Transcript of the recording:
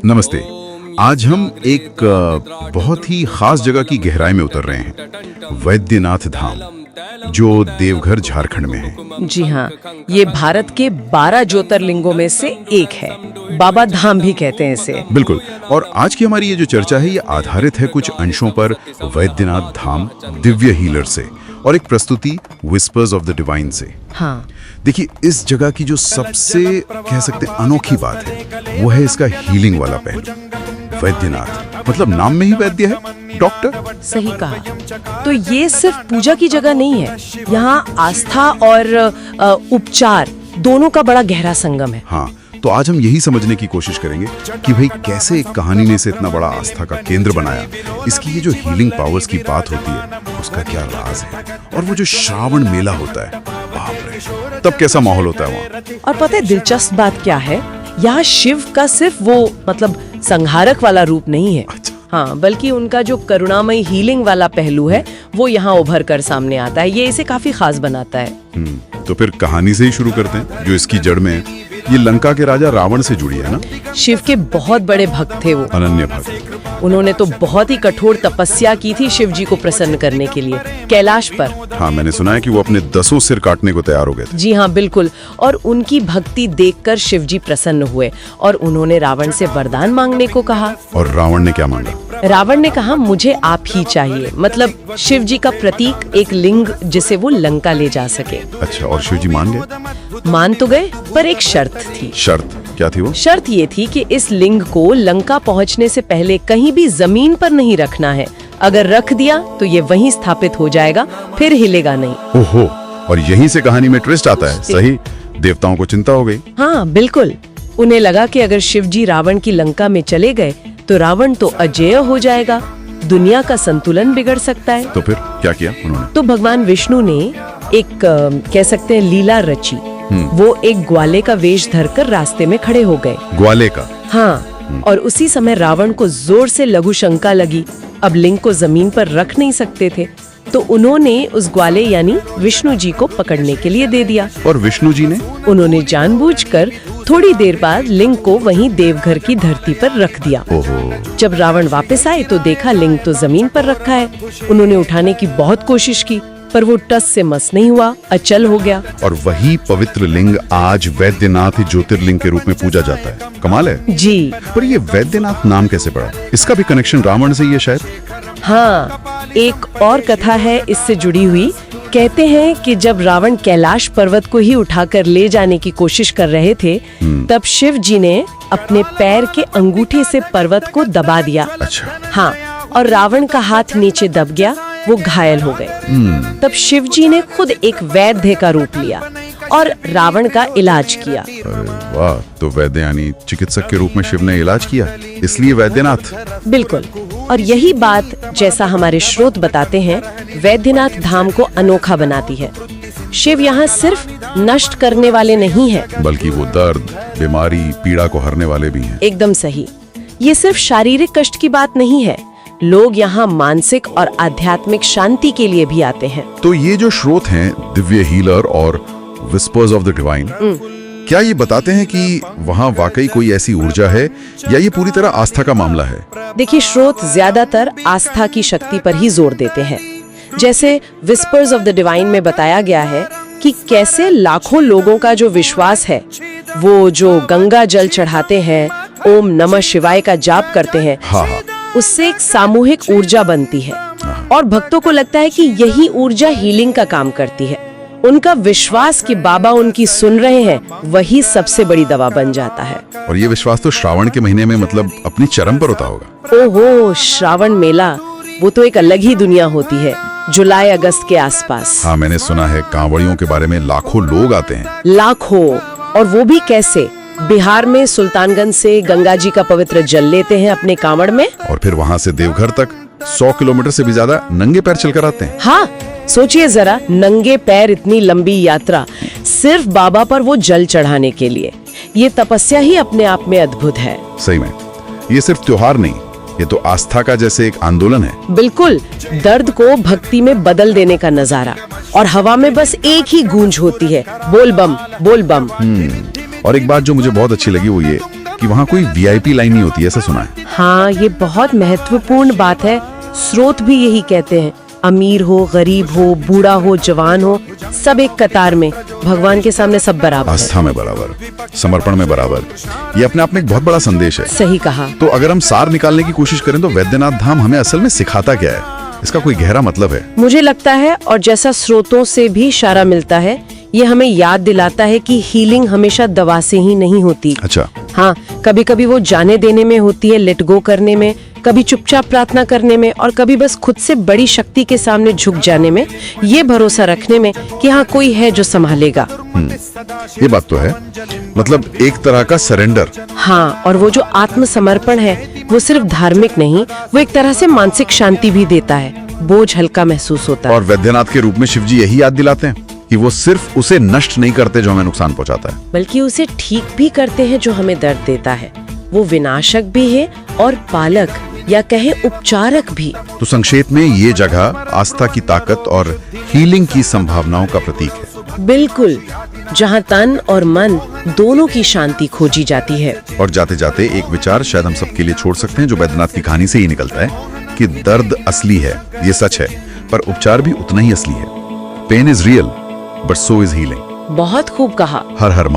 नमस्ते। आज हम एक बहुत ही खास जगह की गहराई में उतर रहे हैं, वैद्यनाथ धाम, जो देवघर झारखंड में है। जी हाँ, ये भारत के 12 ज्योतिर्लिंगों में से एक है। बाबा धाम भी कहते हैं इसे। बिल्कुल। और आज की हमारी ये जो चर्चा है, ये आधारित है कुछ अंशों पर वैद्यनाथ धाम दिव्य हीलर से और एक प्रस्तुति विस्पर्स ऑफ द डिवाइन से। हाँ, देखिए, इस जगह की जो सबसे कह सकते हैं अनोखी बात है, वो है इसका हीलिंग वाला पहलू। वैद्यनाथ मतलब नाम में ही वैद्य है, डॉक्टर। सही कहा। तो ये सिर्फ पूजा की जगह नहीं है, यहाँ आस्था और उपचार दोनों का बड़ा गहरा संगम है। हाँ, तो आज हम यही समझने की कोशिश करेंगे कि भाई कैसे एक कहानी ने इसे इतना बड़ा आस्था का केंद्र बनाया। इसकी ये जो हीलिंग पावर्स की बात होती है, उसका क्या राज है। और वो जो श्रावण मेला होता है, बाप रे, तब कैसा माहौल होता है वहाँ। और पता है दिलचस्प बात क्या है, यहाँ शिव का सिर्फ वो मतलब संहारक वाला रूप नहीं है। अच्छा। हाँ, बल्कि उनका जो करुणामयी हीलिंग वाला पहलू है, वो यहाँ उभर कर सामने आता है। ये इसे काफी खास बनाता है। तो फिर कहानी से ही शुरू करते हैं, जो इसकी जड़ में है। ये लंका के राजा रावण से जुड़ी है ना। शिव के बहुत बड़े भक्त थे वो, अनन्य भक्त। उन्होंने तो बहुत ही कठोर तपस्या की थी शिव जी को प्रसन्न करने के लिए कैलाश पर। हाँ, मैंने सुना है कि वो अपने 10 सिर काटने को तैयार हो गए थे। जी हाँ, बिल्कुल। और उनकी भक्ति देखकर शिव जी प्रसन्न हुए और उन्होंने रावण से वरदान मांगने को कहा। और रावण ने क्या मांगा? रावण ने कहा, मुझे आप ही चाहिए, मतलब शिव जी का प्रतीक, एक लिंग जिसे वो लंका ले जा सके। अच्छा, और शिव जी मान गए? मान तो गए, पर एक शर्त थी। शर्त क्या थी वो? शर्त ये थी कि इस लिंग को लंका पहुंचने से पहले कहीं भी जमीन पर नहीं रखना है। अगर रख दिया तो ये वहीं स्थापित हो जाएगा, फिर हिलेगा नहीं। ओहो, और यहीं से कहानी में ट्विस्ट आता है। सही, देवताओं को चिंता हो गई। हाँ बिल्कुल, उन्हें लगा कि अगर शिव जी रावण की लंका में चले गए तो रावण तो अजेय हो जाएगा, दुनिया का संतुलन बिगड़ सकता है। तो फिर क्या किया उन्होंने? तो भगवान विष्णु ने एक कह सकते हैं लीला रची। वो एक ग्वाले का वेश धरकर रास्ते में खड़े हो गए। ग्वाले का? हाँ, और उसी समय रावण को जोर से लघु शंका लगी। अब लिंग को जमीन पर रख नहीं सकते थे, तो उन्होंने उस ग्वाले यानी विष्णु जी को पकड़ने के लिए दे दिया। और विष्णु जी ने? उन्होंने जानबूझकर थोड़ी देर बाद लिंग को वहीं देवघर की धरती पर रख दिया। ओहो। जब रावण वापस आए तो देखा लिंग तो जमीन पर रखा है। उन्होंने उठाने की बहुत कोशिश की, पर वो टस से मस नहीं हुआ, अचल हो गया। और वही पवित्र लिंग आज वैद्यनाथ ज्योतिर्लिंग के रूप में पूजा जाता है। कमाल है जी। पर ये वैद्यनाथ नाम कैसे पड़ा? इसका भी कनेक्शन रावण से ही है शायद। हाँ, एक और कथा है इससे जुड़ी हुई। कहते हैं कि जब रावण कैलाश पर्वत को ही उठाकर ले जाने की कोशिश कर रहे थे, तब शिव जी ने अपने पैर के अंगूठे से पर्वत को दबा दिया। अच्छा। हाँ, और रावण का हाथ नीचे दब गया, वो घायल हो गए। तब शिव जी ने खुद एक वैद्य का रूप लिया और रावण का इलाज किया। अरे वाह, तो वैद्य यानी चिकित्सक के रूप में शिव ने इलाज किया, इसलिए वैद्यनाथ। बिल्कुल। और यही बात, जैसा हमारे स्रोत बताते हैं, वैद्यनाथ धाम को अनोखा बनाती है। शिव यहाँ सिर्फ नष्ट करने वाले नहीं हैं, बल्कि वो दर्द, बीमारी, पीड़ा को हरने वाले भी हैं। एकदम सही। ये सिर्फ शारीरिक कष्ट की बात नहीं है, लोग यहाँ मानसिक और आध्यात्मिक शांति के लिए भी आते हैं। तो ये जो स्रोत हैं, दिव्य हीलर और विस्पर्स ऑफ द डिवाइन, क्या ये बताते हैं कि वहाँ वाकई कोई ऐसी ऊर्जा है, या ये पूरी तरह आस्था का मामला है? देखिए, स्रोत ज्यादातर आस्था की शक्ति पर ही जोर देते हैं। जैसे विस्पर्स ऑफ द डिवाइन में बताया गया है कि कैसे लाखों लोगों का जो विश्वास है, वो जो गंगा जल चढ़ाते हैं, ओम नमः शिवाय का जाप करते हैं, हाँ हाँ, उससे एक सामूहिक ऊर्जा बनती है। और भक्तों को लगता है कि यही ऊर्जा हीलिंग का काम करती है। उनका विश्वास कि बाबा उनकी सुन रहे हैं, वही सबसे बड़ी दवा बन जाता है। और ये विश्वास तो श्रावण के महीने में मतलब अपनी चरम पर होता होगा। ओहो, श्रावण मेला, वो तो एक अलग ही दुनिया होती है, जुलाई अगस्त के आसपास। हाँ, मैंने सुना है कांवड़ियों के बारे में लाखों लोग आते हैं। लाखों। और वो भी कैसे? बिहार में सुल्तानगंज से गंगा जी का पवित्र जल लेते हैं अपने कांवड़ में, और फिर वहाँ से देवघर तक 100 किलोमीटर से भी ज्यादा नंगे पैर चलकर आते हैं। हाँ, सोचिए जरा, नंगे पैर इतनी लंबी यात्रा सिर्फ बाबा पर वो जल चढ़ाने के लिए। ये तपस्या ही अपने आप में अद्भुत है। सही में, ये सिर्फ त्योहार नहीं, ये तो आस्था का जैसे एक आंदोलन है। बिल्कुल, दर्द को भक्ति में बदल देने का नजारा। और हवा में बस एक ही गूंज होती है, बोल बम बोल बम। और एक बात जो मुझे बहुत अच्छी लगी वो ये कि वहाँ कोई वीआईपी लाइन नहीं होती, ऐसा सुना है। हाँ, ये बहुत महत्वपूर्ण बात है। स्रोत भी यही कहते हैं, अमीर हो, गरीब हो, बूढ़ा हो, जवान हो, सब एक कतार में भगवान के सामने सब बराबर है। आस्था में बराबर, समर्पण में बराबर, ये अपने आप में एक बहुत बड़ा संदेश है। सही कहा। तो अगर हम सार निकालने की कोशिश करें तो वैद्यनाथ धाम हमें असल में सिखाता क्या है? इसका कोई गहरा मतलब है? मुझे लगता है, और जैसा स्रोतों से भी इशारा मिलता है, ये हमें याद दिलाता है कि हीलिंग हमेशा दवा से ही नहीं होती। अच्छा। हाँ, कभी कभी वो जाने देने में होती है, लेट गो करने में, कभी चुपचाप प्रार्थना करने में, और कभी बस खुद से बड़ी शक्ति के सामने झुक जाने में, ये भरोसा रखने में कि हाँ, कोई है जो संभालेगा। ये बात तो है, मतलब एक तरह का सरेंडर। हाँ, और वो जो आत्मसमर्पण है, वो सिर्फ धार्मिक नहीं, वो एक तरह से मानसिक शांति भी देता है, बोझ हल्का महसूस होता है। और वैद्यनाथ के रूप में शिवजी यही याद दिलाते हैं कि वो सिर्फ उसे नष्ट नहीं करते जो हमें नुकसान पहुंचाता है, बल्कि उसे ठीक भी करते हैं जो हमें दर्द देता है। वो विनाशक भी है और पालक या कहे उपचारक भी। तो संक्षेप में ये जगह आस्था की ताकत और हीलिंग की संभावनाओं का प्रतीक है। बिल्कुल, जहाँ तन और मन दोनों की शांति खोजी जाती है। और जाते जाते एक विचार शायद हम सबके लिए छोड़ सकते हैं, जो वैद्यनाथ की कहानी से ही निकलता है कि दर्द असली है, ये सच है, पर उपचार भी उतना ही असली है। Pain is real but so is healing. बहुत खूब कहा। हर हर